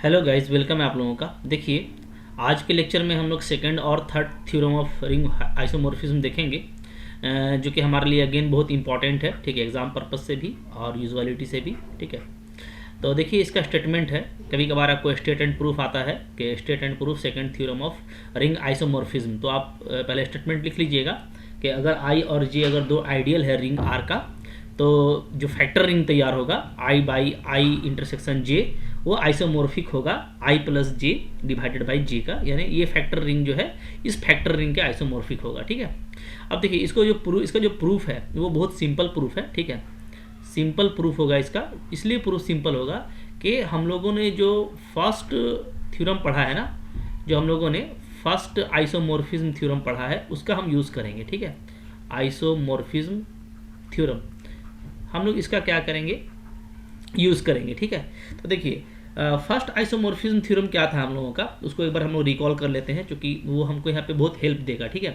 Hello guys, welcome है आप लोगों का। देखिए, आज के लेक्चर में हम लोग सेकंड और third theorem of ring isomorphism देखेंगे, जो कि हमारे लिए अगेन बहुत इंपॉर्टेंट है। ठीक है, एग्जाम पर्पज से भी और यूजुअलिटी से भी। ठीक है, तो देखिए इसका स्टेटमेंट है। कभी कभार आपको स्टेट एंड प्रूफ आता है कि state and proof second theorem of ring isomorphism. तो आप पहले स्टेटमेंट लिख लीजिएगा कि अगर आई और जे अगर दो आइडियल है रिंग आर का, तो जो फैक्टर रिंग तैयार होगा आई बाई आई इंटरसेक्शन जे, वो आइसोमॉर्फिक होगा I plus J divided by जे का, यानी ये फैक्टर रिंग जो है इस फैक्टर रिंग के आइसोमॉर्फिक होगा। ठीक है, अब देखिए इसका जो प्रूफ है वो बहुत सिंपल प्रूफ है। ठीक है, सिंपल प्रूफ होगा इसका। इसलिए प्रूफ सिंपल होगा कि हम लोगों ने जो फर्स्ट थ्योरम पढ़ा है ना, जो हम लोगों ने फर्स्ट आइसोमॉर्फिज्म थ्योरम पढ़ा है उसका हम यूज़ करेंगे। ठीक है, आइसोमॉर्फिज्म थ्योरम हम लोग इसका क्या करेंगे, यूज़ करेंगे। ठीक है, तो देखिए फर्स्ट आइसोमॉर्फिज्म थ्योरम क्या था हम लोगों का, उसको एक बार हम लोग रिकॉल कर लेते हैं, क्योंकि वो हमको यहाँ पे बहुत हेल्प देगा। ठीक है,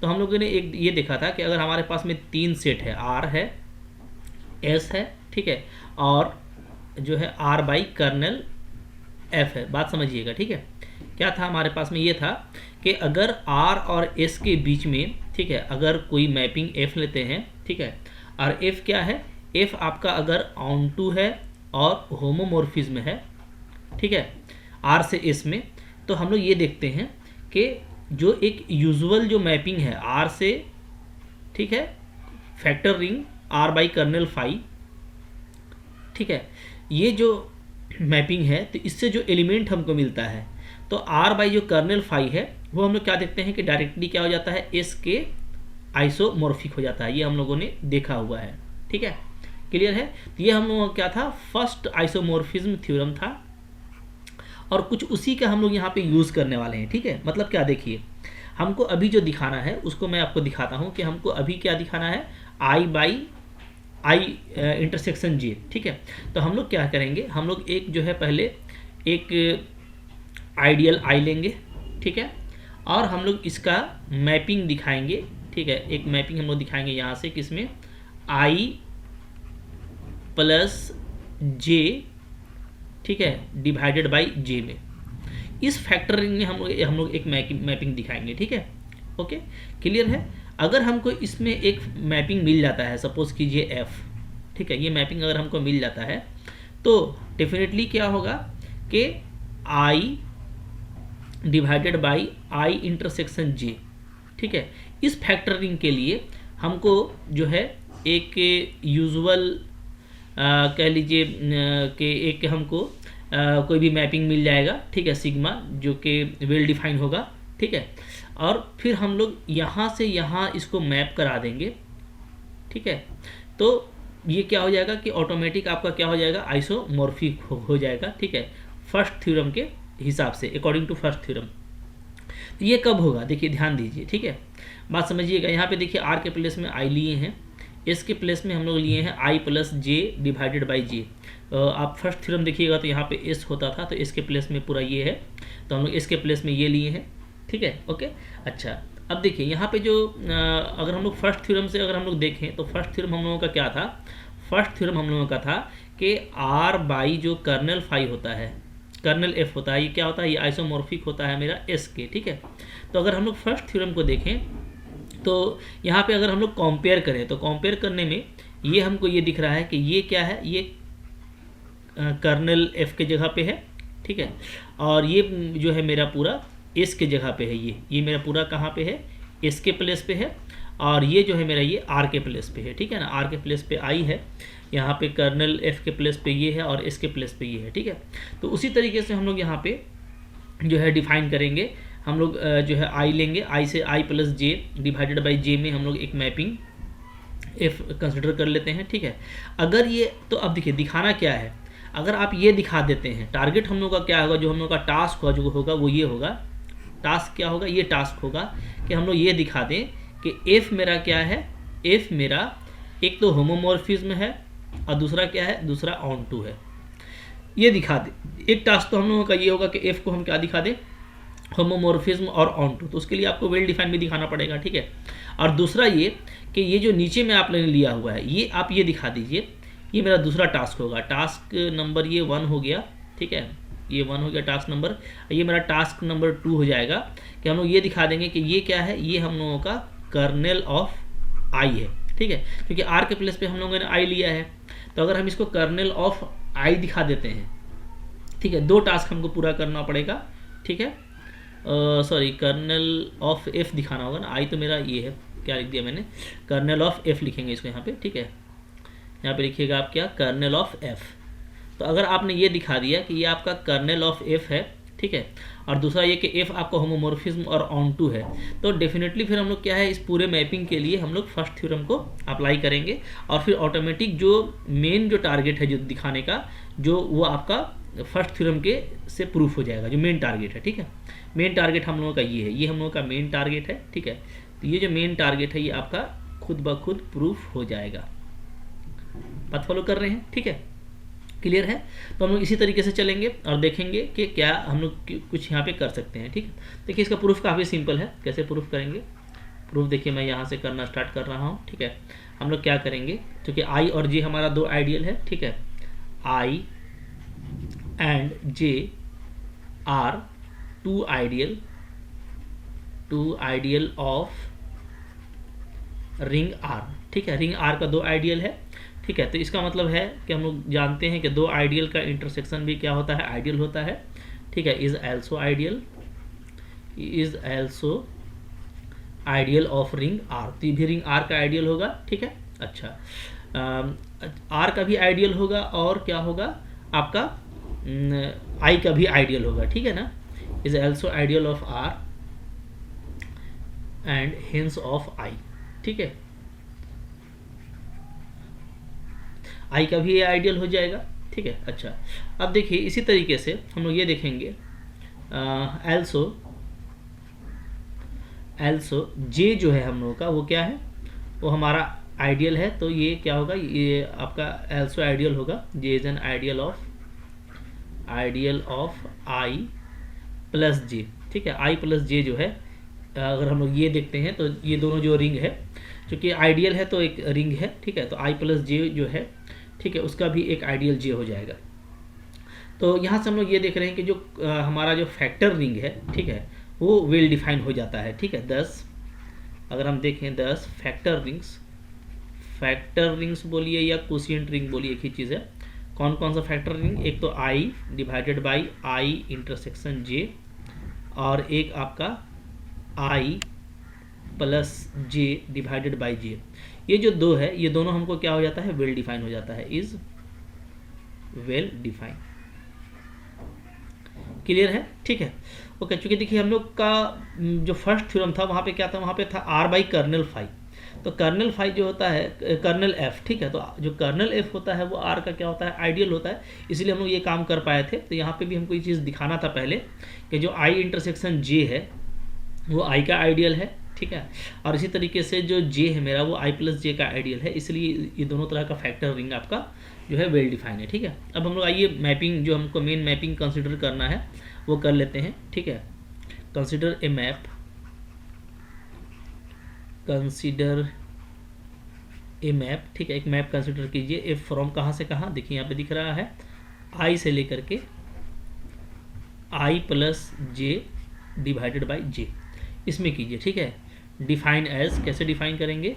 तो हम लोगों ने एक ये देखा था कि अगर हमारे पास में तीन सेट है, आर है, एस है, ठीक है, और जो है आर बाई कर्नल एफ है। बात समझिएगा। ठीक है, क्या था हमारे पास में, ये था कि अगर आर और एस के बीच में, ठीक है, अगर कोई मैपिंग एफ लेते हैं, ठीक है, और एफ क्या है, एफ आपका अगर ऑन टू है और होमोमॉर्फिज्म है, ठीक है, आर से एस में, तो हम लोग ये देखते हैं कि जो एक यूजुअल जो मैपिंग है आर से, ठीक है, factor ring R by kernel phi, ठीक है, ये जो मैपिंग है तो इससे जो एलिमेंट हमको मिलता है, तो आर बाई जो कर्नल फाई है वो हम लोग क्या देखते हैं कि डायरेक्टली क्या हो जाता है, एस के आइसोमॉर्फिक हो जाता है। ये हम लोगों ने देखा हुआ है। ठीक है, क्लियर है। तो ये हम लोगों का क्या था, फर्स्ट आइसोमॉर्फिज्म थ्योरम था, और कुछ उसी का हम लोग यहाँ पे यूज़ करने वाले हैं। ठीक है, मतलब क्या, देखिए हमको अभी जो दिखाना है उसको मैं आपको दिखाता हूँ कि हमको अभी क्या दिखाना है, आई बाई आई इंटरसेक्शन जे। ठीक है, तो हम लोग क्या करेंगे, हम लोग एक जो है पहले एक आइडियल आई लेंगे, ठीक है, और हम लोग इसका मैपिंग दिखाएंगे। ठीक है, एक मैपिंग हम लोग दिखाएंगे यहाँ से, किसमें, आई प्लस जे, ठीक है, डिवाइडेड बाई जे में। इस फैक्टर रिंग में हम लोग एक मैपिंग दिखाएंगे। ठीक है, ओके, क्लियर है। अगर हमको इसमें एक मैपिंग मिल जाता है, सपोज कीजिए एफ, ठीक है, ये मैपिंग अगर हमको मिल जाता है तो डेफिनेटली क्या होगा कि I divided by I intersection J, ठीक है, इस फैक्टर रिंग के लिए हमको जो है एक यूजुअल कह लीजिए कि एक हमको कोई भी मैपिंग मिल जाएगा। ठीक है, सिग्मा, जो कि वेल डिफाइन होगा। ठीक है, और फिर हम लोग यहाँ से यहाँ इसको मैप करा देंगे। ठीक है, तो ये क्या हो जाएगा कि ऑटोमेटिक आपका क्या हो जाएगा, आइसोमॉर्फिक हो जाएगा। ठीक है, फर्स्ट थ्योरम के हिसाब से, अकॉर्डिंग टू फर्स्ट थ्योरम। तो ये कब होगा, देखिए ध्यान दीजिए। ठीक है, बात समझिएगा। यहाँ पे देखिए आर के प्लेस में आई लिए हैं, एस के प्लेस में हम लोग लिए हैं आई प्लस जे डिवाइडेड बाई जे। आप फर्स्ट थ्योरम देखिएगा तो यहाँ पे एस होता था, तो एस के प्लेस में पूरा ये है, तो हम लोग एस के प्लेस में ये लिए हैं। ठीक है, ओके, अच्छा। अब देखिए यहाँ पे जो अगर हम लोग फर्स्ट थ्योरम से अगर हम लोग देखें तो फर्स्ट थ्योरम हम लोगों का क्या था, फर्स्ट थ्योरम हम लोगों का था कि आर बाई जो कर्नल फाई होता है, कर्नल एफ होता है, ये क्या होता है, ये आइसोमॉर्फिक होता है मेरा एस के। ठीक है, तो अगर हम लोग फर्स्ट थ्योरम को देखें तो यहाँ पे अगर हम लोग कंपेयर करें तो कंपेयर करने में ये हमको ये दिख रहा है कि ये क्या है, ये कर्नल एफ के जगह पे है। ठीक है, और ये जो है मेरा पूरा एस के जगह पे है, ये मेरा पूरा कहाँ पे है, एस के प्लेस पे है, और ये जो है मेरा ये आर के प्लेस पे है। ठीक है ना, आर के प्लेस पे आई है, यहाँ पे कर्नल एफ के प्लेस पे ये है, और एस के प्लेस पे ये है। ठीक है, तो उसी तरीके से हम लोग यहाँ पे जो है डिफाइन करेंगे। हम लोग जो है आई लेंगे, आई से आई प्लस जे डिवाइडेड बाई जे में हम लोग एक मैपिंग एफ कंसिडर कर लेते हैं। ठीक है, अगर ये, तो अब देखिए दिखाना क्या है, अगर आप ये दिखा देते हैं, टारगेट हम लोग का क्या होगा, जो हम लोग का टास्क होगा, जो होगा वो ये होगा, टास्क क्या होगा, ये टास्क होगा कि हम लोग ये दिखा दें कि एफ मेरा क्या है, एफ मेरा एक तो होमोमॉर्फिज्म है और दूसरा क्या है, दूसरा ऑन टू है। ये दिखा दे। एक टास्क तो हम लोगों का ये होगा कि एफ को हम क्या दिखा दें, होमोमॉर्फिज्म और ऑन टू, तो उसके लिए आपको वेल डिफाइन भी दिखाना पड़ेगा। ठीक है, और दूसरा ये कि ये जो नीचे में आपने लिया हुआ है, ये आप ये दिखा दीजिए, ये मेरा दूसरा टास्क होगा, टास्क नंबर ये 1 हो गया। ठीक है, ये 1 हो गया टास्क नंबर। ये मेरा टास्क नंबर 2 हो जाएगा कि हम लोग ये दिखा देंगे कि ये क्या है, ये हम लोगों का कर्नेल ऑफ आई है, ठीक है, क्योंकि आर के प्लेस पे हम लोगों ने आई लिया है। तो अगर हम इसको कर्नेल ऑफ आई दिखा देते हैं, ठीक है, 2 टास्क हमको पूरा करना पड़ेगा, ठीक है, सॉरी कर्नेल ऑफ एफ दिखाना होगा ना, आई तो मेरा ये है, क्या लिख दिया मैंने, कर्नेल ऑफ एफ लिखेंगे इसको यहाँ पे, ठीक है, यहाँ पे लिखिएगा आप क्या, कर्नेल ऑफ एफ। तो अगर आपने ये दिखा दिया कि ये आपका कर्नेल ऑफ एफ है, ठीक है, और दूसरा ये कि एफ आपका होमोमॉर्फिज्म और ऑन टू है, तो डेफिनेटली फिर हम लोग क्या है, इस पूरे मैपिंग के लिए हम लोग फर्स्ट थ्योरम को अप्लाई करेंगे और फिर ऑटोमेटिक जो मेन जो टारगेट है जो दिखाने का, जो वो आपका फर्स्ट थ्योरम के से प्रूफ हो जाएगा, जो मेन टारगेट है, ठीक है। मेन टारगेट हम लोगों का ये है, ये हम लोगों का मेन टारगेट है, ठीक है। तो ये जो मेन टारगेट है ये आपका खुद ब खुद प्रूफ हो जाएगा। बात फॉलो कर रहे हैं, ठीक है, क्लियर है। तो हम लोग इसी तरीके से चलेंगे और देखेंगे कि क्या हम लोग कुछ यहाँ पे कर सकते हैं, ठीक है। देखिए इसका प्रूफ काफ़ी सिंपल है, कैसे प्रूफ करेंगे। प्रूफ देखिए मैं यहाँ से करना स्टार्ट कर रहा हूँ, ठीक है। हम लोग क्या करेंगे, क्योंकि आई और जे हमारा 2 आइडियल है, ठीक है, I and J R 2 ideal of ring R, ठीक है। रिंग आर का 2 आइडियल है, ठीक है। तो इसका मतलब है कि हम लोग जानते हैं कि 2 आइडियल का इंटरसेक्शन भी क्या होता है, आइडियल होता है, ठीक है। Is also ideal of ring R, तो भी रिंग आर का आइडियल होगा, ठीक है। अच्छा, आर का भी आइडियल होगा और क्या होगा आपका, आई का भी आइडियल होगा, ठीक है ना। Is also ideal of R and hence of I, ठीक है। आई का भी ये आइडियल हो जाएगा, ठीक है। अच्छा, अब देखिए इसी तरीके से हम लोग ये देखेंगे, एल्सो जे जो है हम लोगों का वो क्या है, वो हमारा आइडियल है। तो ये क्या होगा, ये आपका एल्सो आइडियल होगा, J is an ideal of I plus J, ठीक है। आई प्लस जे जो है, अगर हम लोग ये देखते हैं तो ये दोनों जो रिंग है, क्योंकि आइडियल है तो एक रिंग है, ठीक है। तो आई प्लस जे जो है, ठीक है, उसका भी एक आइडियल जे हो जाएगा। तो यहाँ से हम लोग ये देख रहे हैं कि जो हमारा जो फैक्टर रिंग है, ठीक है, वो वेल डिफाइन हो जाता है, ठीक है। 10 अगर हम देखें 10 फैक्टर रिंग्स बोलिए या कोशिएंट रिंग बोलिए, एक ही चीज़ है। कौन कौन सा फैक्टर रिंग, एक तो I divided by I intersection जे, और एक आपका आई प्लस जे डिवाइडेड बाई जे। ये जो 2 है, ये दोनों हमको क्या हो जाता है, वेल डिफाइन हो जाता है, इज वेल डिफाइन। क्लियर है, ठीक है, ओके। चूंकि देखिए हम लोग का जो फर्स्ट थ्योरम था वहाँ पे क्या था, वहाँ पे था आर बाई कर्नल फाई। तो कर्नल फाई जो होता है कर्नल एफ, ठीक है। तो जो कर्नल एफ होता है वो आर का क्या होता है, आइडियल होता है, इसलिए हम लोग ये काम कर पाए थे। तो यहाँ पे भी हमको ये चीज़ दिखाना था पहले कि जो आई इंटरसेक्शन जे है वो आई का आइडियल है, ठीक है। और इसी तरीके से जो जे है मेरा वो आई प्लस जे का आइडियल है, इसलिए ये दोनों तरह का फैक्टर रिंग आपका जो है वेल डिफाइन है, ठीक है। अब हम लोग आइए मैपिंग, जो हमको मेन मैपिंग कंसिडर करना है वो कर लेते हैं, ठीक है। कंसिडर ए मैप, ठीक है, एक मैप कंसिडर कीजिए। ए फ्रॉम कहाँ से कहाँ, देखिए यहाँ पे दिख रहा है, आई से लेकर के आई प्लस जे डिवाइडेड बाई जे, इसमें कीजिए, ठीक है। डिफाइन एज, कैसे डिफाइन करेंगे,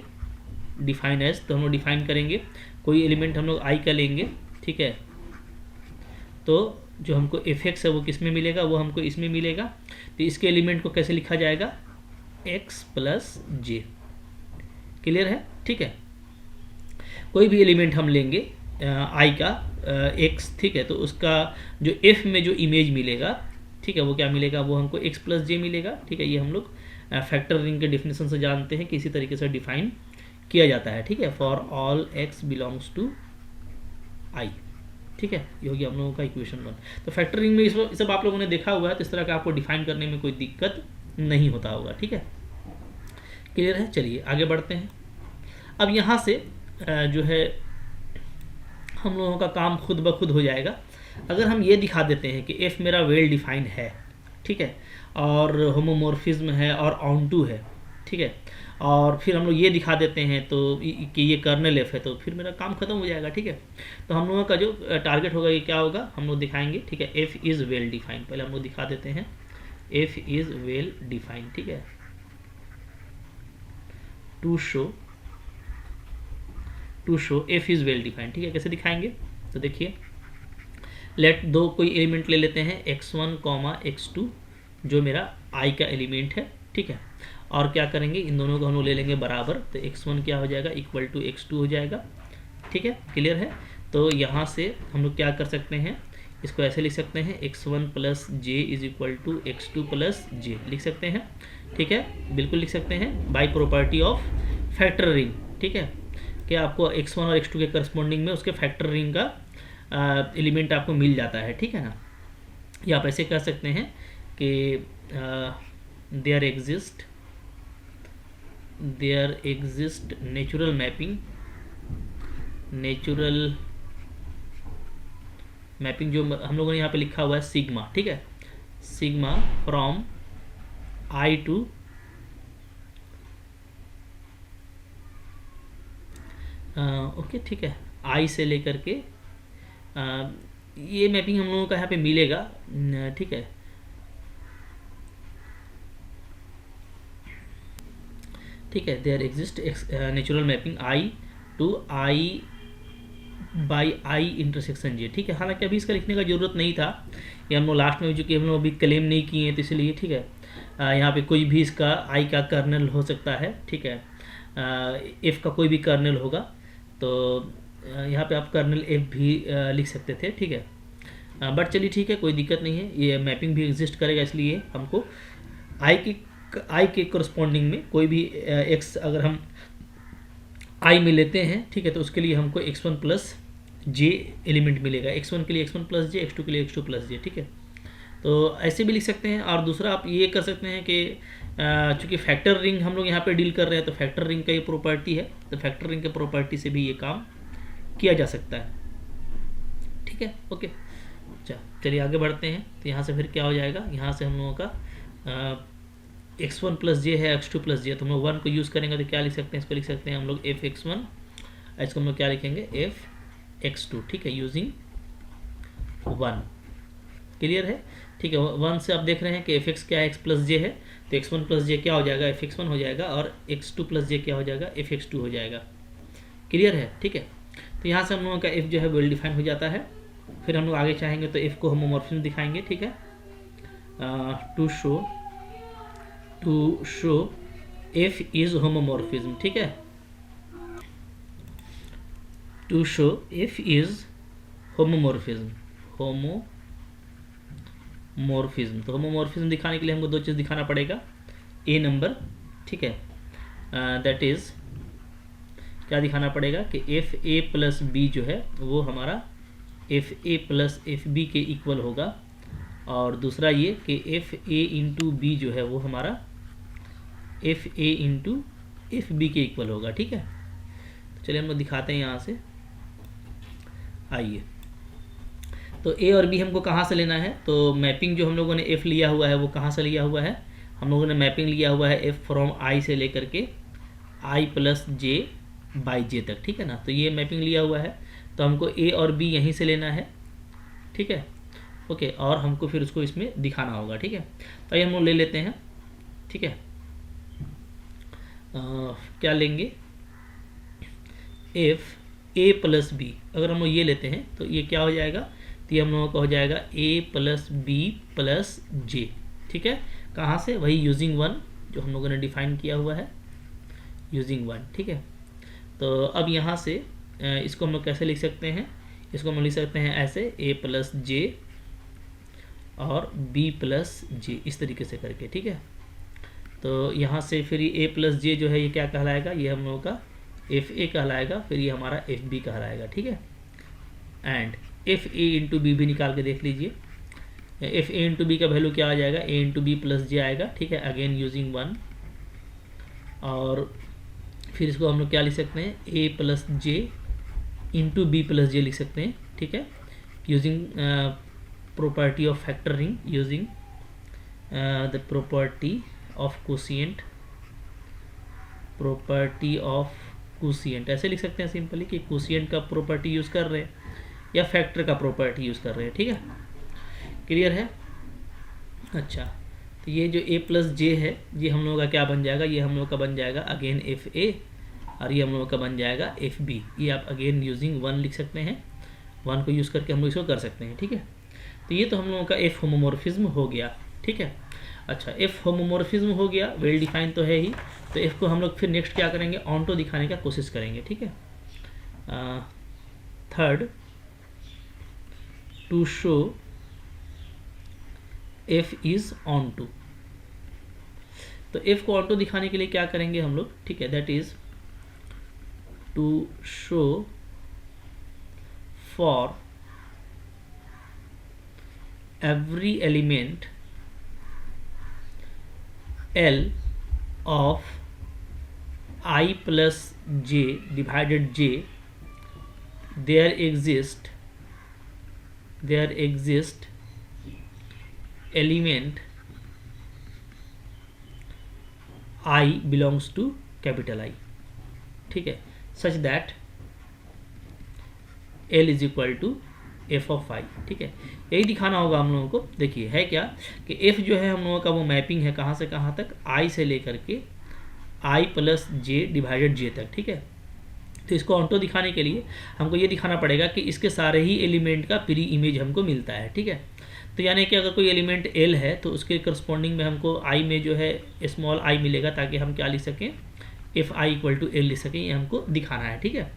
डिफाइन एज तो हम लोग डिफाइन करेंगे, कोई एलिमेंट हम लोग आई का लेंगे, ठीक है। तो जो हमको एफ एक्स है वो किस में मिलेगा, वो हमको इसमें मिलेगा। तो इसके एलिमेंट को कैसे लिखा जाएगा, एक्स प्लस जे। क्लियर है, ठीक है। कोई भी एलिमेंट हम लेंगे आई का एक्स, ठीक है, तो उसका जो एफ में जो इमेज मिलेगा, ठीक है, वो क्या मिलेगा, वो हमको एक्स प्लस जे मिलेगा, ठीक है। ये हम लोग फैक्टर रिंग के डेफिनेशन से जानते हैं कि इसी तरीके से डिफाइन किया जाता है, ठीक है। For all x belongs to I, ठीक है, ये हो गया हम लोगों का इक्वेशन 1। तो फैक्टर रिंग में इस सब आप लोगों ने देखा हुआ है, तो इस तरह का आपको डिफाइन करने में कोई दिक्कत नहीं होता होगा, ठीक है। क्लियर है, चलिए आगे बढ़ते हैं। अब यहाँ से जो है हम लोगों का काम खुद ब खुद हो जाएगा। अगर हम ये दिखा देते हैं कि एफ मेरा वेल डिफाइन है, ठीक है, और होमोमॉर्फिज्म है और ऑन टू है, ठीक है, और फिर हम लोग ये दिखा देते हैं तो कि ये कर्नल एफ है, तो फिर मेरा काम खत्म हो जाएगा। ठीक है, तो हम लोगों का जो टारगेट होगा ये क्या होगा, हम लोग दिखाएंगे। ठीक है, एफ इज़ वेल डिफाइंड, पहले हम लोग दिखा देते हैं एफ इज़ वेल डिफाइंड। ठीक है, to show F is well defined. ठीक है, कैसे दिखाएंगे, तो देखिए लेट दो कोई एलिमेंट ले लेते हैं x1 x2 जो मेरा i का एलिमेंट है। ठीक है, और क्या करेंगे, इन दोनों को हम लोग ले लेंगे बराबर, तो x1 क्या हो जाएगा इक्वल टू x2 हो जाएगा। ठीक है, क्लियर है। तो यहाँ से हम लोग क्या कर सकते हैं, इसको ऐसे लिख सकते हैं x1 plus J is equal to x2 plus J, लिख सकते हैं। ठीक है, बिल्कुल लिख सकते हैं by property of factor ring. ठीक है, कि आपको x1 और x2 के करस्पॉन्डिंग में उसके फैक्टर रिंग का एलिमेंट आपको मिल जाता है। ठीक है ना, या आप ऐसे कह सकते हैं कि देयर एग्जिस्ट नेचुरल मैपिंग जो हम लोगों ने यहाँ पे लिखा हुआ है सिग्मा। ठीक है, sigma from I to okay, ठीक है, आई से लेकर के ये मैपिंग हम लोगों का यहाँ पे मिलेगा। ठीक है, ठीक है, there exist natural mapping I to I by I intersection J. ठीक है, हालांकि अभी इसका लिखने का ज़रूरत नहीं था, ये हम लोग लास्ट में चूँकि हम लोग अभी क्लेम नहीं किए हैं तो इसलिए। ठीक है, यहाँ पे कोई भी इसका आई का कर्नल हो सकता है। ठीक है, एफ का कोई भी कर्नल होगा, तो यहाँ पे आप कर्नल एफ भी लिख सकते थे। ठीक है, बट चलिए ठीक है, कोई दिक्कत नहीं है, ये मैपिंग भी एग्जिस्ट करेगा, इसलिए हमको आई के करस्पॉन्डिंग में कोई भी एक्स अगर हम आई में लेते हैं, ठीक है, तो उसके लिए हमको x1 प्लस जे एलिमेंट मिलेगा। x1 के लिए x1 प्लस जे, x2 के लिए x2 प्लस जे। ठीक है, तो ऐसे भी लिख सकते हैं। और दूसरा आप ये कर सकते हैं कि चूँकि फैक्टर रिंग हम लोग यहाँ पे डील कर रहे हैं, तो फैक्टर रिंग का ये प्रॉपर्टी है, तो फैक्टर रिंग के प्रॉपर्टी से भी ये काम किया जा सकता है। ठीक है, ओके, चलिए आगे बढ़ते हैं। तो यहाँ से फिर क्या हो जाएगा, यहाँ से हम लोगों का x1 प्लस जे है, x2 प्लस जे, तो हम लोग 1 को यूज़ करेंगे तो क्या लिख सकते हैं, इसको लिख सकते हैं हम लोग एफ x1, इसको हम लोग क्या लिखेंगे एफ x2। ठीक है, यूजिंग 1, क्लियर है। ठीक है, 1 से आप देख रहे हैं कि fx क्या है, x प्लस जे है, तो x1 प्लस जे क्या हो जाएगा fx1 हो जाएगा, और x2 प्लस जे क्या हो जाएगा fx2 हो जाएगा। क्लियर है। ठीक है, तो यहाँ से हम लोगों का f जो है वेल डिफाइन हो जाता है। फिर हम लोग आगे चाहेंगे तो f को होमोमॉर्फिज्म दिखाएंगे। ठीक है, to show f is homomorphism. ठीक है, to show f is homomorphism, तो होमोमॉर्फिज्म दिखाने के लिए हमको दो चीज़ दिखाना पड़ेगा, ए नंबर। ठीक है, दैट इज क्या दिखाना पड़ेगा कि एफ ए प्लस बी जो है वो हमारा F A plus F B के इक्वल होगा, और दूसरा ये कि एफ ए इंटू बी जो है वो हमारा F A into F B के इक्वल होगा। ठीक है, तो चलिए हम लोग दिखाते हैं यहाँ से, आइए। तो ए और बी हमको कहाँ से लेना है, तो मैपिंग जो हम लोगों ने एफ लिया हुआ है वो कहाँ से लिया हुआ है, हम लोगों ने मैपिंग लिया हुआ है एफ फ्रॉम आई से लेकर के आई प्लस जे बाई जे तक। ठीक है ना, तो ये मैपिंग लिया हुआ है, तो हमको ए और बी यहीं से लेना है। ठीक है, ओके, और हमको फिर उसको इसमें दिखाना होगा। ठीक है, तो ये हम लोग ले लेते हैं। ठीक है, क्या लेंगे, एफ ए प्लस बी, अगर हम लोग ये लेते हैं तो ये क्या हो जाएगा, तो ये हम लोगों का हो जाएगा ए प्लस बी प्लस जे। ठीक है, कहाँ से, वही यूजिंग 1 जो हम लोगों ने डिफाइन किया हुआ है, यूजिंग 1। ठीक है, तो अब यहाँ से इसको हम लोग कैसे लिख सकते हैं, इसको हम लिख सकते हैं ऐसे ए प्लस जे और बी प्लस जे, इस तरीके से करके। ठीक है, तो यहाँ से फिर ये ए प्लस जे जो है ये क्या कहलाएगा, ये हम लोगों का एफ ए कहलाएगा, फिर ये हमारा एफ बी कहलाएगा। ठीक है, and F A into B भी निकाल के देख लीजिए, एफ ए इंटू बी का वैल्यू क्या आ जाएगा, A into B plus J आएगा। ठीक है, अगेन यूजिंग 1, और फिर इसको हम लोग क्या लिख सकते हैं, ए plus J into B plus J लिख सकते हैं। ठीक है, using property of factor ring, using the property of quotient property of quotient, ऐसे लिख सकते हैं सिंपली कि कोशिएंट का प्रॉपर्टी यूज़ कर रहे हैं या फैक्टर का प्रॉपर्टी यूज़ कर रहे हैं। ठीक है, क्लियर है। अच्छा, तो ये जो a प्लस जे है ये हम लोगों का क्या बन जाएगा, ये हम लोग का बन जाएगा अगेन एफ ए, और ये हम लोगों का बन जाएगा एफ बी। ये आप अगेन यूजिंग वन लिख सकते हैं, वन को यूज़ करके हम लोग इसको कर सकते हैं। ठीक है, तो ये तो हम लोगों का एफ होमोमॉर्फिज्म हो गया। ठीक है, अच्छा एफ होमोमॉर्फिज्म हो गया, वेल डिफाइन तो है ही। तो एफ को हम लोग फिर नेक्स्ट क्या करेंगे, ऑनटो दिखाने का कोशिश करेंगे। ठीक है, third, to show F is onto. तो एफ को ऑनटू दिखाने के लिए क्या करेंगे हम लोग, ठीक है, that is to show for every element L of I plus j divided j, there exist element I belongs to capital I, ठीक है, such that L is equal to f of I. ठीक है, यही दिखाना होगा हम लोगों को। देखिए है क्या कि f जो है हम लोगों का वो मैपिंग है कहाँ से कहाँ तक, i से लेकर के i प्लस जे डिवाइडेड जे तक। ठीक है, तो इसको ऑन्टो दिखाने के लिए हमको ये दिखाना पड़ेगा कि इसके सारे ही एलिमेंट का प्री इमेज हमको मिलता है। ठीक है, तो यानी कि अगर कोई एलिमेंट l है तो उसके करस्पॉन्डिंग में हमको i में जो है स्मॉल i मिलेगा, ताकि हम क्या लिख सकें, F I equal to L लिख सकें, ये हमको दिखाना है। ठीक है,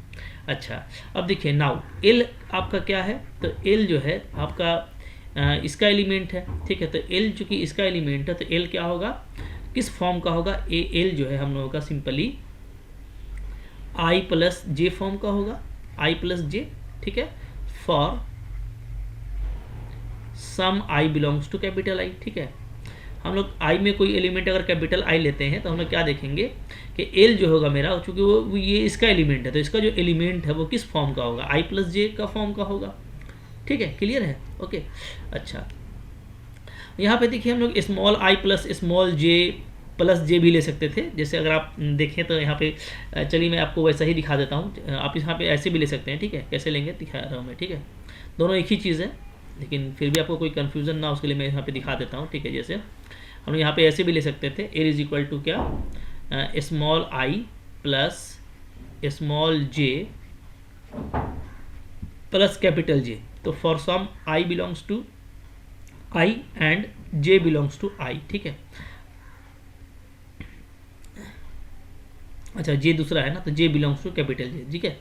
अच्छा अब देखिए नाउ एल आपका क्या है, तो एल जो है आपका इसका एलिमेंट है। ठीक है, तो एल चूँकि इसका एलिमेंट है तो एल क्या होगा, किस फॉर्म का होगा, एल जो है हम लोगों का simply I plus J form का होगा, आई प्लस जे। ठीक है, for some I belongs to capital I. ठीक है, हम लोग आई में कोई एलिमेंट अगर कैपिटल आई लेते हैं तो हम लोग क्या देखेंगे कि एल जो होगा मेरा, चूँकि वो ये इसका एलिमेंट है, तो इसका जो एलिमेंट है वो किस फॉर्म का होगा, आई प्लस जे का फॉर्म का होगा। ठीक है, क्लियर है, ओके। अच्छा यहाँ पे देखिए हम लोग small i plus small j plus J भी ले सकते थे, जैसे अगर आप देखें तो यहाँ पे चलिए मैं आपको वैसा ही दिखा देता हूँ, आप यहाँ पे ऐसे भी ले सकते हैं। ठीक है, कैसे लेंगे दिखा रहा हूँ मैं। ठीक है, दोनों एक ही चीज़ है, लेकिन फिर भी आपको कोई कन्फ्यूज़न ना, उसके लिए मैं यहाँ पे दिखा देता हूँ। ठीक है, जैसे हम यहाँ पे ऐसे भी ले सकते थे, एल इज इक्वल टू क्या, small i plus small j plus capital J. तो for some I belongs to I and j belongs to I. ठीक है, अच्छा जे दूसरा है ना, तो j belongs to capital J. ठीक है,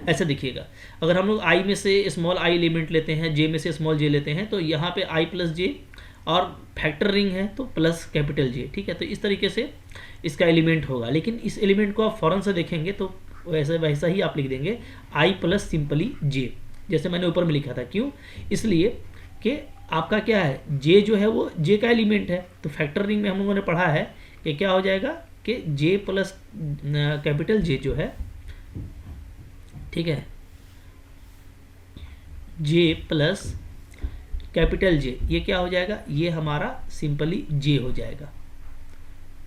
ऐसा देखिएगा, अगर हम लोग आई में से स्मॉल आई एलिमेंट लेते हैं, जे में से स्मॉल जे लेते हैं, तो यहाँ पे आई प्लस जे और फैक्टर रिंग है तो प्लस कैपिटल जे। ठीक है, तो इस तरीके से इसका एलिमेंट होगा, लेकिन इस एलिमेंट को आप फ़ौरन से देखेंगे तो वैसा ही आप लिख देंगे आई प्लस सिंपली जे, जैसे मैंने ऊपर में लिखा था। क्यों, इसलिए कि आपका क्या है, जे जो है वो जे का एलिमेंट है, तो फैक्टर रिंग में हम लोगों ने पढ़ा है कि क्या हो जाएगा कि जे प्लस कैपिटल जे जो है, ठीक है, जे प्लस कैपिटल जे, ये क्या हो जाएगा, ये हमारा सिंपली जे हो जाएगा।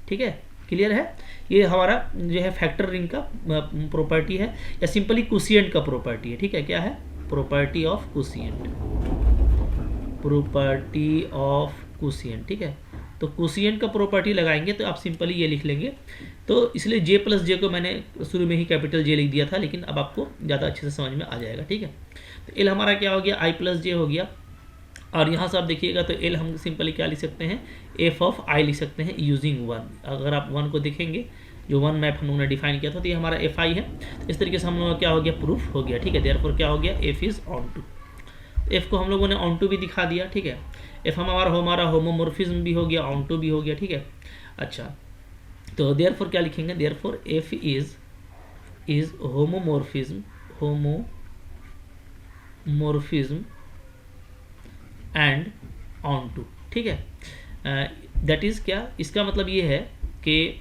ठीक है, क्लियर है, ये हमारा जो है फैक्टर रिंग का प्रॉपर्टी है, या सिंपली कोशिएंट का प्रॉपर्टी है। ठीक है, क्या है, property of quotient, property of quotient. ठीक है, तो कोशिएंट का प्रॉपर्टी लगाएंगे तो आप सिंपली ये लिख लेंगे। तो इसलिए जे प्लस जे को मैंने शुरू में ही कैपिटल जे लिख दिया था, लेकिन अब आपको ज़्यादा अच्छे से समझ में आ जाएगा। ठीक है, तो एल हमारा क्या हो गया, आई प्लस जे हो गया, और यहाँ से आप देखिएगा तो एल हम सिंपली क्या लिख सकते हैं, एफ ऑफ आई लिख सकते हैं यूजिंग वन। अगर आप वन को देखेंगे, जो वन मैप हम लोगों ने डिफाइन किया था, तो ये हमारा एफ आई है। इस तरीके से हम लोगों का क्या हो गया, प्रूफ हो गया। ठीक है, देयरफॉर क्या हो गया, F is onto. F को हम लोगों ने ऑन टू भी दिखा दिया। ठीक है, एफ हमारा होमोमॉर्फिज्म भी हो गया, ऑन टू भी हो गया। ठीक है, अच्छा तो देयरफॉर क्या लिखेंगे, therefore F is homomorphism and onto. ठीक है, दैट इज़ क्या, इसका मतलब ये है कि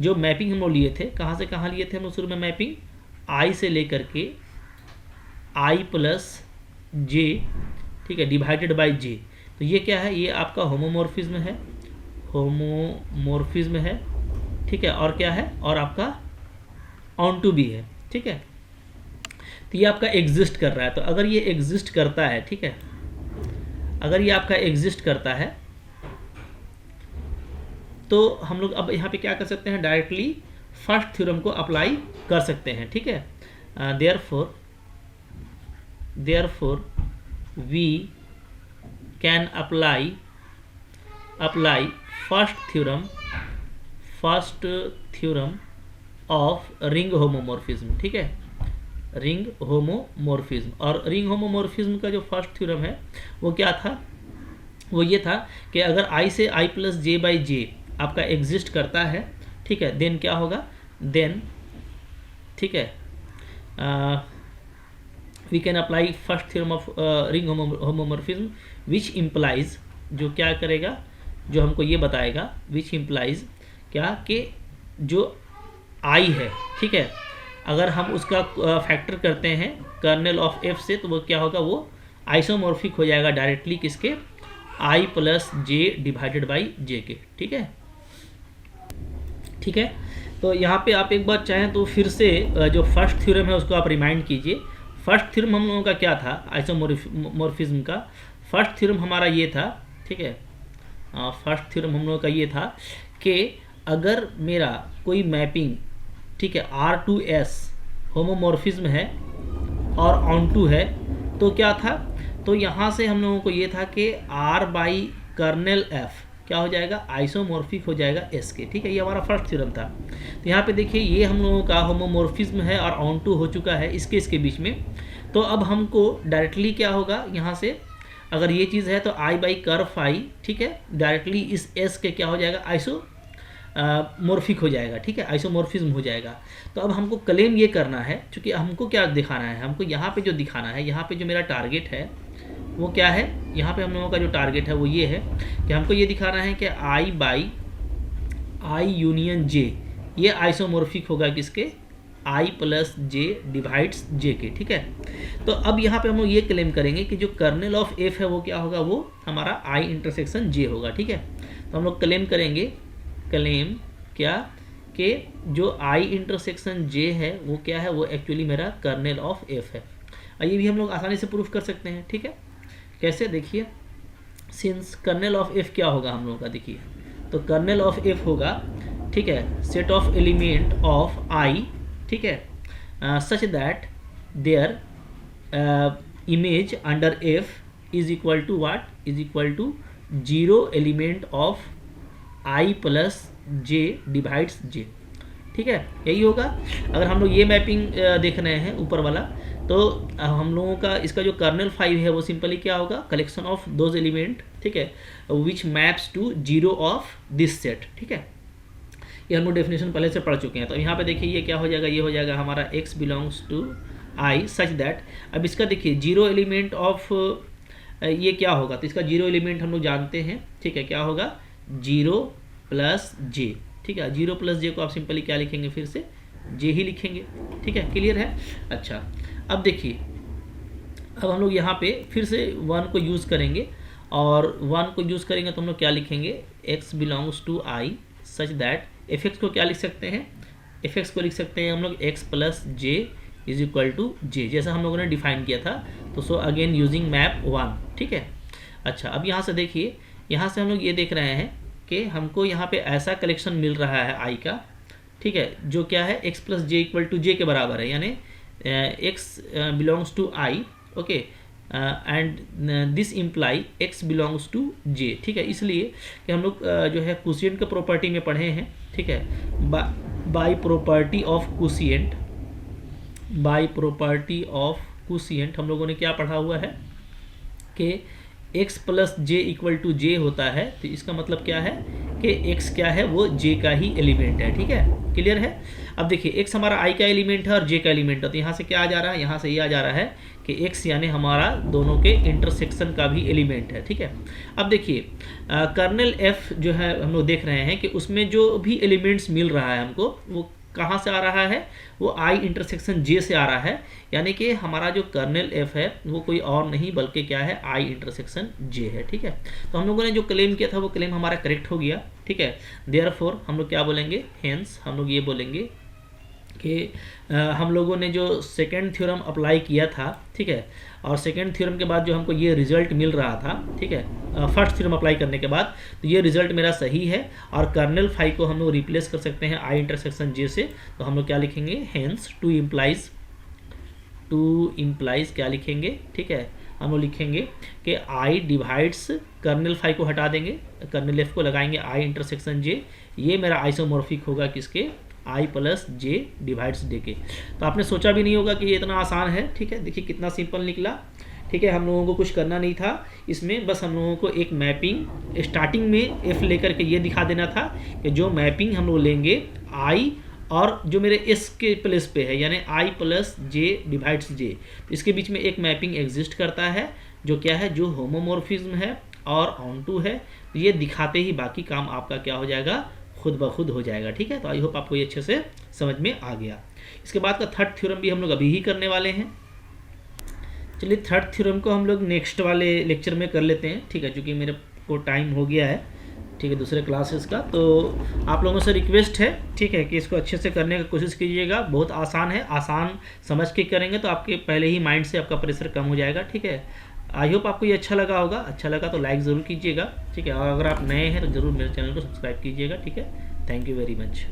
जो मैपिंग हम लोग लिए थे, कहाँ से कहाँ लिए थे हम लोग शुरू में मैपिंग, आई से लेकर के आई प्लस जे, ठीक है, डिवाइडेड बाय जे। तो ये क्या है, ये आपका होमोमॉर्फिज्म है, होमोमॉर्फिज्म है। ठीक है, और क्या है, और आपका ऑन टू भी है, ठीक है। तो ये आपका एग्जिस्ट कर रहा है। तो अगर ये एग्जिस्ट करता है, ठीक है, अगर ये आपका एग्जिस्ट करता है तो हम लोग अब यहाँ पे क्या कर सकते हैं, डायरेक्टली फर्स्ट थ्योरम को अप्लाई कर सकते हैं, ठीक है। Therefore we can apply first theorem of ring homomorphism, ठीक है, रिंग होमोमॉर्फिज्म। और रिंग होमोमॉर्फिज्म का जो फर्स्ट थ्योरम है वो क्या था, वो ये था कि अगर i से i प्लस जे बाई जे आपका एग्जिस्ट करता है, ठीक है, देन क्या होगा, देन, ठीक है, we can apply first theorem of ring homomorphism which implies, जो क्या करेगा, जो हमको ये बताएगा, विच इम्प्लाइज क्या, कि जो i है, ठीक है, अगर हम उसका फैक्टर करते हैं कर्नल ऑफ f से, तो वो क्या होगा, वो आइसोमॉर्फिक हो जाएगा डायरेक्टली किसके, i plus J divided by J के, ठीक है, ठीक है। तो यहाँ पे आप एक बार चाहें तो फिर से जो फर्स्ट थ्योरम है उसको आप रिमाइंड कीजिए। फर्स्ट थ्योरम हम लोगों का क्या था, आइसोमॉर्फिज्म का फर्स्ट थ्योरम हमारा ये था, ठीक है, फर्स्ट थ्योरम हम लोगों का ये था कि अगर मेरा कोई मैपिंग, ठीक है, R2S होमोमॉर्फिज्म है और ऑन टू है, तो क्या था, तो यहाँ से हम लोगों को ये था कि R बाई कर्नल F क्या हो जाएगा, आइसोमॉर्फिक हो जाएगा S के, ठीक है, ये हमारा फर्स्ट थ्योरम था। तो यहाँ पे देखिए ये हम लोगों का होमोमॉर्फिज्म है और ऑन टू हो चुका है इसके बीच में। तो अब हमको डायरेक्टली क्या होगा, यहाँ से अगर ये चीज़ है तो I बाई कर्व फाई, ठीक है, डायरेक्टली इस S के क्या हो जाएगा, आइसोमॉर्फिक हो जाएगा, ठीक है, आइसोमॉर्फिज्म हो जाएगा। तो अब हमको क्लेम ये करना है, क्योंकि हमको क्या दिखाना है, हमको यहाँ पे जो दिखाना है, यहाँ पे जो मेरा टारगेट है वो क्या है, यहाँ पे हम लोगों का जो टारगेट है वो ये है कि हमको ये दिखाना है कि I by I union J ये आइसोमॉर्फिक होगा किसके, I प्लस जे डिवाइड्स जे के, ठीक है। तो अब यहाँ पे हम लोग ये क्लेम करेंगे कि जो कर्नल ऑफ F है वो क्या होगा, वो हमारा I इंटरसेक्शन J होगा, ठीक है। तो हम लोग क्लेम करेंगे, क्लेम क्या, कि जो I इंटरसेक्शन J है वो क्या है, वो एक्चुअली मेरा कर्नल ऑफ F है। और ये भी हम लोग आसानी से प्रूफ कर सकते हैं, ठीक है। कैसे, देखिए, सिंस कर्नल ऑफ F क्या होगा हम लोगों का, देखिए, तो कर्नल ऑफ F होगा, ठीक है, set of element of I, ठीक है, such that their image under F is equal to what, is equal to 0 element of I plus J divides J, ठीक है, यही होगा। अगर हम लोग ये मैपिंग देख रहे हैं ऊपर वाला, तो हम लोगों का इसका जो कर्नल 5 है वो सिंपली क्या होगा, कलेक्शन ऑफ दोज एलिमेंट, ठीक है, which maps to 0 of this set, ठीक है। ये हम लोग डेफिनेशन पहले से पढ़ चुके हैं। तो यहाँ पे देखिए ये क्या हो जाएगा, ये हो जाएगा हमारा x belongs to I such that, अब इसका देखिए 0 एलिमेंट ऑफ ये क्या होगा, तो इसका 0 एलिमेंट हम लोग जानते हैं, ठीक है, क्या होगा, 0 प्लस जे, ठीक है, 0 प्लस जे को आप सिंपली क्या लिखेंगे, फिर से जे ही लिखेंगे, ठीक है, क्लियर है। अच्छा, अब देखिए, अब हम लोग यहाँ पे फिर से 1 को यूज़ करेंगे, और 1 को यूज़ करेंगे तो हम लोग क्या लिखेंगे, x belongs to I such that fx को क्या लिख सकते हैं, fx को लिख सकते हैं हम लोग x plus J is equal to J, जैसा हम लोगों ने डिफाइन किया था। तो सो अगेन यूजिंग मैप 1, ठीक है। अच्छा, अब यहाँ से देखिए, यहाँ से हम लोग ये देख रहे हैं कि हमको यहाँ पे ऐसा कलेक्शन मिल रहा है I का, ठीक है, जो क्या है, x plus J equal to J के बराबर है, यानी x belongs to I, okay, and this imply x belongs to j, ठीक है, इसलिए कि हम लोग जो है कुशिएंट के प्रॉपर्टी में पढ़े हैं, ठीक है, by property of quotient, by property of quotient हम लोगों ने क्या पढ़ा हुआ है कि x plus J equal to J होता है। तो इसका मतलब क्या है कि x क्या है, वो j का ही एलिमेंट है, ठीक है, क्लियर है। अब देखिए x हमारा I का एलिमेंट है और j का एलिमेंट है, तो यहाँ से क्या आ जा रहा है, यहाँ से ये आ जा रहा है कि x यानी हमारा दोनों के इंटरसेक्शन का भी एलिमेंट है, ठीक है। अब देखिए कर्नल f जो है हम लोग देख रहे हैं कि उसमें जो भी एलिमेंट्स मिल रहा है हमको, वो कहाँ से आ रहा है, वो I इंटरसेक्शन J से आ रहा है, यानी कि हमारा जो कर्नल F है वो कोई और नहीं बल्कि क्या है, I इंटरसेक्शन J है, ठीक है। तो हम लोगों ने जो क्लेम किया था वो क्लेम हमारा करेक्ट हो गया, ठीक है। देयरफॉर हम लोग क्या बोलेंगे, हेंस हम लोग ये बोलेंगे कि हम लोगों ने जो सेकेंड थ्योरम अप्लाई किया था, ठीक है, और सेकेंड थ्योरम के बाद जो हमको ये रिजल्ट मिल रहा था, ठीक है, फर्स्ट थ्योरम अप्लाई करने के बाद, तो ये रिजल्ट मेरा सही है और कर्नल फाई को हम लोग रिप्लेस कर सकते हैं आई इंटरसेक्शन जे से। तो हम लोग क्या लिखेंगे, हेंस टू इम्प्लाइज क्या लिखेंगे, ठीक है, हम लोग लिखेंगे कि आई डिवाइड्स कर्नल फाई को हटा देंगे, कर्नल एफ को लगाएंगे आई इंटरसेक्शन जे, ये मेरा आइसोमॉर्फिक होगा किसके, आई प्लस जे डिवाइड्स डे के। तो आपने सोचा भी नहीं होगा कि ये इतना आसान है, ठीक है, देखिए कितना सिंपल निकला, ठीक है। हम लोगों को कुछ करना नहीं था इसमें, बस हम लोगों को एक मैपिंग स्टार्टिंग में एफ लेकर के ये दिखा देना था कि जो मैपिंग हम लोग लेंगे आई और जो मेरे एस के प्लेस पे है, यानी आई प्लस जे डिवाइड्स जे, इसके बीच में एक मैपिंग एग्जिस्ट करता है जो क्या है, जो होमोमॉर्फिज्म है और ऑन टू है। तो ये दिखाते ही बाकी काम आपका क्या हो जाएगा, खुद ब खुद हो जाएगा, ठीक है। तो आई होप आपको ये अच्छे से समझ में आ गया। इसके बाद का थर्ड थ्योरम भी हम लोग अभी ही करने वाले हैं। चलिए थर्ड थ्योरम को हम लोग नेक्स्ट वाले लेक्चर में कर लेते हैं, ठीक है, क्योंकि मेरे को टाइम हो गया है, ठीक है, दूसरे क्लासेस का। तो आप लोगों से रिक्वेस्ट है, ठीक है, कि इसको अच्छे से करने की कोशिश कीजिएगा। बहुत आसान है, आसान समझ के करेंगे तो आपके पहले ही माइंड से आपका प्रेशर कम हो जाएगा, ठीक है। आई होप आपको ये अच्छा लगा होगा, अच्छा लगा तो लाइक ज़रूर कीजिएगा, ठीक है, और अगर आप नए हैं तो ज़रूर मेरे चैनल को सब्सक्राइब कीजिएगा, ठीक है। Thank you very much.